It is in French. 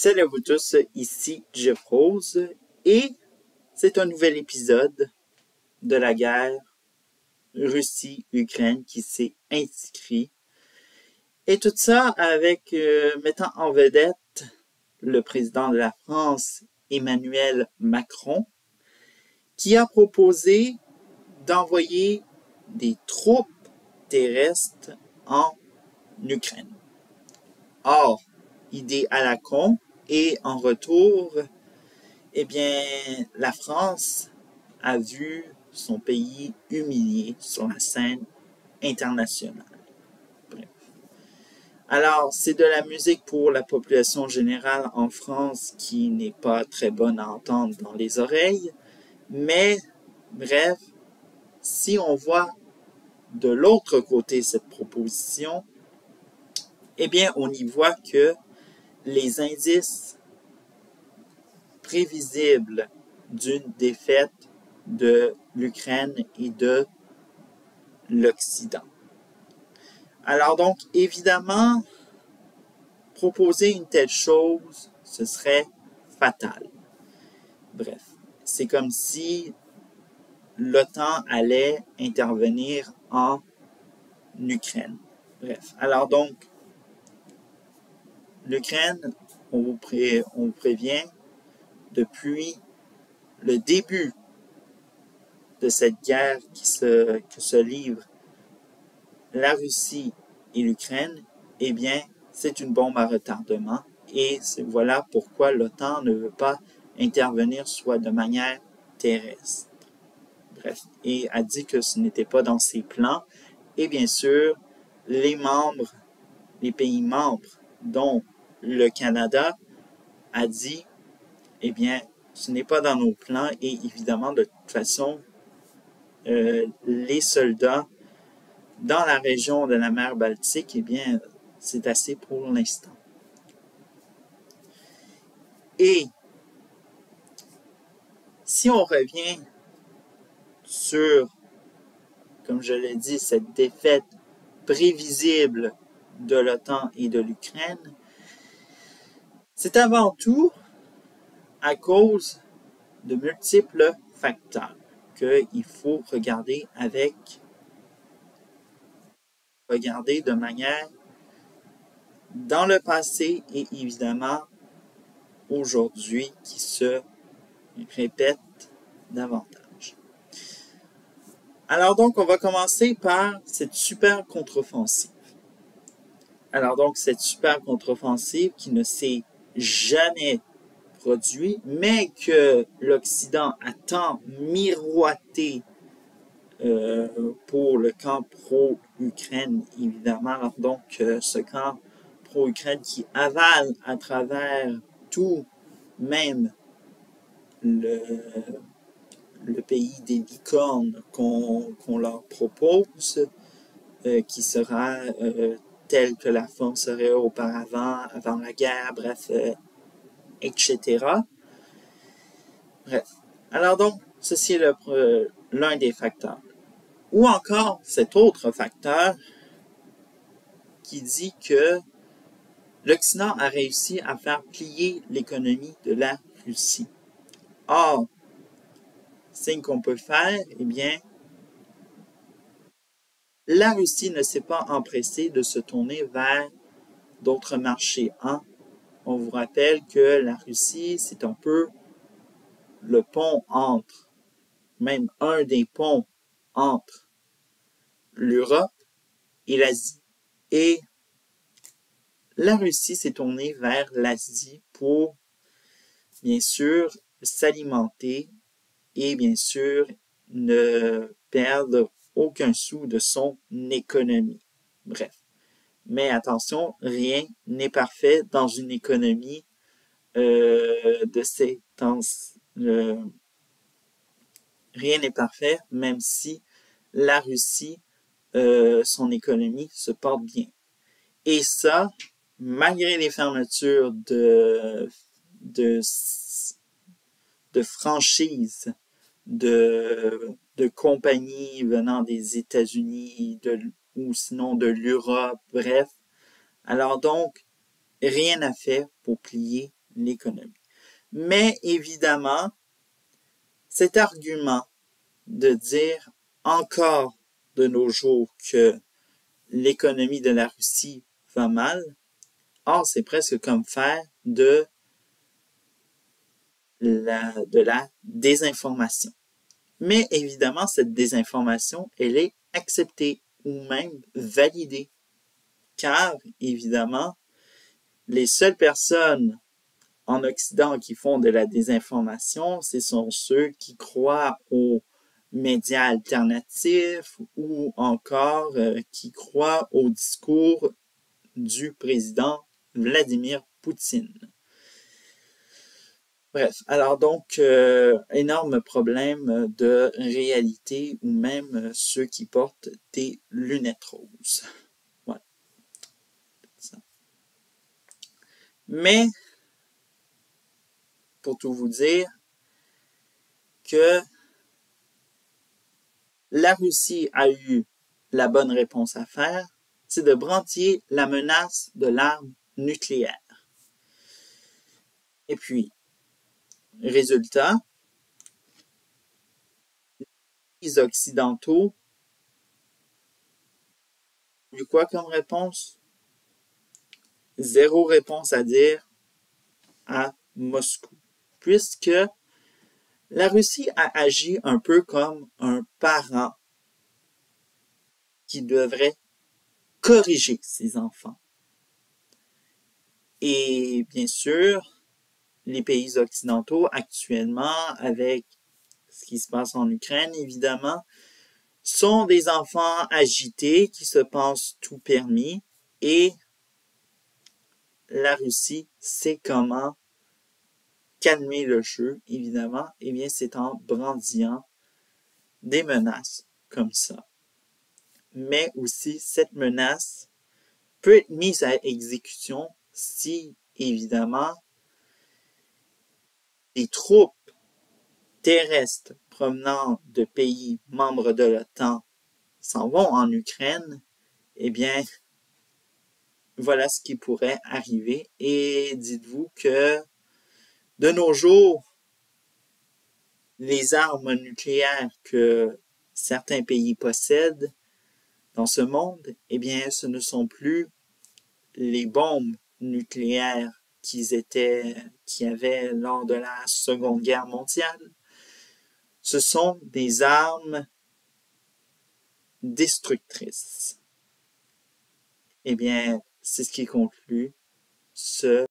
Salut à vous tous, ici Jeff Rose et c'est un nouvel épisode de la guerre Russie-Ukraine qui s'est inscrit. Et tout ça avec mettant en vedette le président de la France, Emmanuel Macron, qui a proposé d'envoyer des troupes terrestres en Ukraine. Or, idée à la con, et en retour, eh bien, la France a vu son pays humilié sur la scène internationale. Bref. Alors, c'est de la musique pour la population générale en France qui n'est pas très bonne à entendre dans les oreilles, mais bref, si on voit de l'autre côté cette proposition, eh bien, on y voit que les indices prévisibles d'une défaite de l'Ukraine et de l'Occident. Alors donc, évidemment, proposer une telle chose, ce serait fatal. Bref, c'est comme si l'OTAN allait intervenir en Ukraine. Bref, alors donc, l'Ukraine, on vous prévient, depuis le début de cette guerre que se livre la Russie et l'Ukraine, eh bien, c'est une bombe à retardement et voilà pourquoi l'OTAN ne veut pas intervenir soit de manière terrestre. Bref, et a dit que ce n'était pas dans ses plans. Et bien sûr, les pays membres, dont le Canada, a dit, eh bien, ce n'est pas dans nos plans et évidemment, de toute façon, les soldats dans la région de la mer Baltique, eh bien, c'est assez pour l'instant. Et si on revient sur, comme je l'ai dit, cette défaite prévisible de l'OTAN et de l'Ukraine, c'est avant tout à cause de multiples facteurs qu'il faut regarder de manière dans le passé et évidemment aujourd'hui qui se répète davantage. Alors donc, on va commencer par cette super contre-offensive. Alors donc, cette super contre-offensive qui ne s'est jamais produite, mais que l'Occident a tant miroité pour le camp pro-Ukraine, évidemment. Alors donc, ce camp pro-Ukraine qui avale à travers tout, même le pays des licornes qu'on leur propose, qui sera tel que la forme serait auparavant, avant la guerre, bref, etc. Bref. Alors donc, ceci est l'un des facteurs. Ou encore cet autre facteur qui dit que l'Occident a réussi à faire plier l'économie de la Russie. Or, signe qu'on peut faire, eh bien, la Russie ne s'est pas empressée de se tourner vers d'autres marchés. On vous rappelle que la Russie, c'est un peu le pont entre, même un des ponts entre l'Europe et l'Asie. Et la Russie s'est tournée vers l'Asie pour, bien sûr, s'alimenter et, bien sûr, ne perdre aucun sou de son économie. Bref. Mais attention, rien n'est parfait dans une économie de ces temps. Rien n'est parfait, même si la Russie, son économie se porte bien. Et ça, malgré les fermetures de franchises, de compagnies venant des États-Unis ou sinon de l'Europe, bref. Alors donc, rien n'a fait pour plier l'économie. Mais évidemment, cet argument de dire encore de nos jours que l'économie de la Russie va mal, or c'est presque comme faire de la désinformation. Mais évidemment, cette désinformation, elle est acceptée ou même validée. Car, évidemment, les seules personnes en Occident qui font de la désinformation, ce sont ceux qui croient aux médias alternatifs ou encore qui croient au discours du président Vladimir Poutine. Bref, alors donc, énorme problème de réalité ou même ceux qui portent des lunettes roses. Voilà. Mais, pour tout vous dire, que la Russie a eu la bonne réponse à faire, c'est de brandir la menace de l'arme nucléaire. Et puis, résultat, les Occidentaux ont eu quoi comme réponse? Zéro réponse à dire à Moscou, puisque la Russie a agi un peu comme un parent qui devrait corriger ses enfants. Et bien sûr, les pays occidentaux actuellement, avec ce qui se passe en Ukraine, évidemment, sont des enfants agités qui se pensent tout permis et la Russie sait comment calmer le jeu, évidemment, et bien c'est en brandillant des menaces comme ça. Mais aussi, cette menace peut être mise à exécution si, évidemment, les troupes terrestres provenant de pays membres de l'OTAN s'en vont en Ukraine, eh bien, voilà ce qui pourrait arriver. Et dites-vous que de nos jours, les armes nucléaires que certains pays possèdent dans ce monde, eh bien, ce ne sont plus les bombes nucléaires qu'il y avait lors de la Seconde Guerre mondiale. Ce sont des armes destructrices. Eh bien, c'est ce qui conclut ce